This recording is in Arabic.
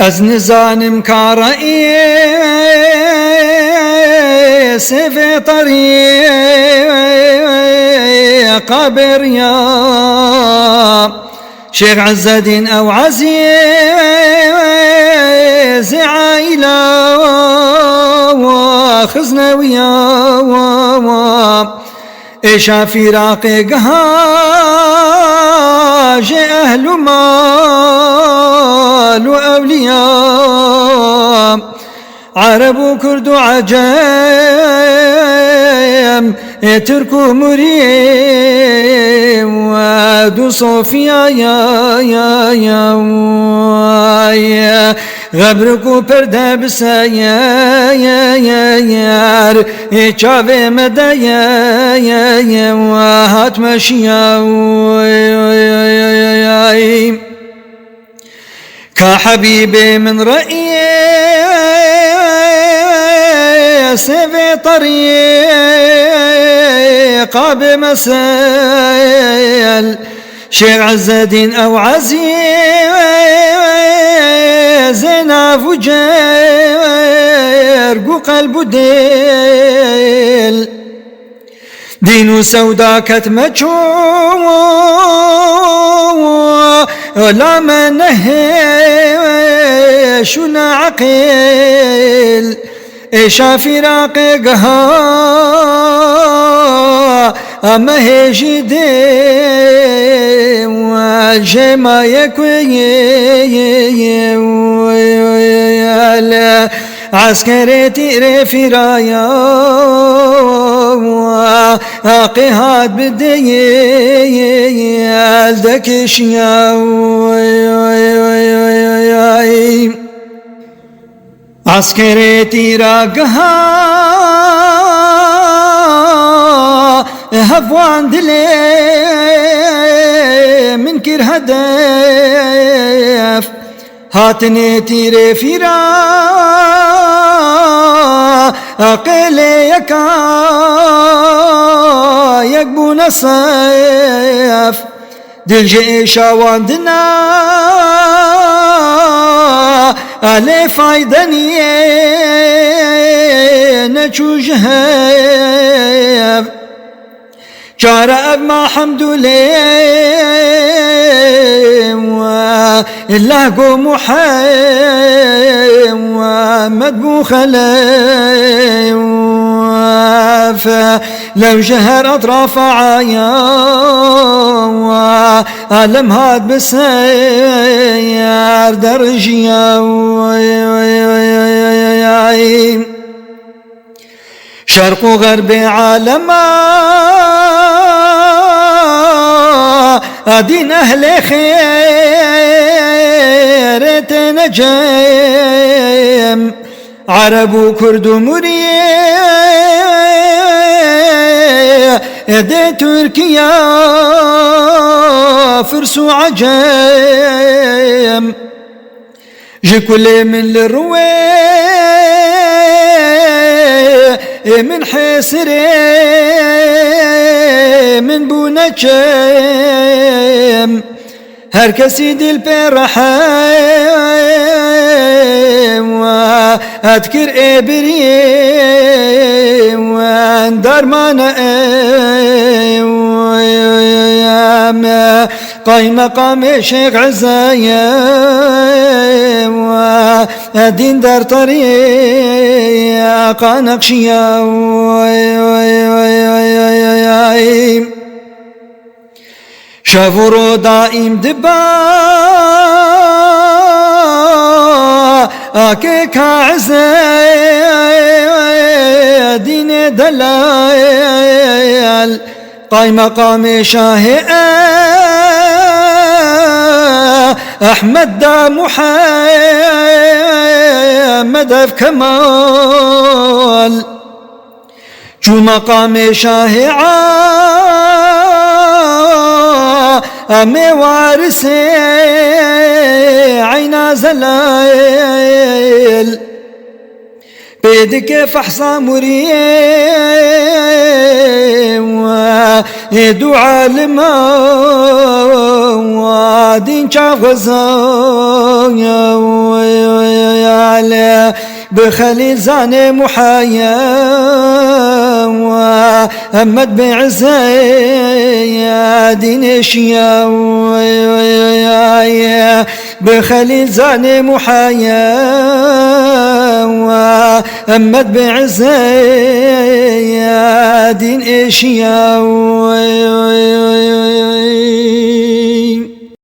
از نزانم كارئي سيف طريق بريا شيخ عز الدين أو عزيز عائلة وخزنوية إيشا في راقي قهاج أهل مال وأولياء عرب وكرد وعجم ترك مريم وادو صوفيا يا غبركو پرده بسيار چاوه مدايا وهات مشيا كحبيبي من رئيس في طريق بمسائل شيخ عز الدين أو عزيز ناف جرق قلب ديل دين سودا كتمجو ولا منهش عقيل إيشا فراق قها أما هيجي دي وجما يكوي عسكرتي رفرايا قهاد بدي الدكشيا عسكرتي راقها هفوان دلي من كر هدف هاتني تيري فيرا قيلي يكا يقبون صيف دل جيشا واندنا علي فايدني نچو جهب شارع ما حمد لله إلا قوم محمد بوخلي لو جهر أطراف عيا ألم هاد بسيار درجيا شرق وغرب عالما دين أهل خير تنجم عرب وكرد مريء دي تركيا فرس وعجم جي كل من للروي من حسري من بونجم هر كسي دل برحم وأذكر إبريم واندار مانا قايم مقام شيخ عزايم ودين دار طريق نقشيا شافورو دائم دبا أكيك عزايدين دلال قايم مقام شاهئ أحمد دا محمد أف كمال جو مقام شاهئ أمي وارسي عينا زلايل بيدك فحصى مريم ودعاء لما ودين شاغزا لا بخليل زاني محايا أمد بعزي دين إشيا بخليل زاني محايا أمد بعزي دين إشيا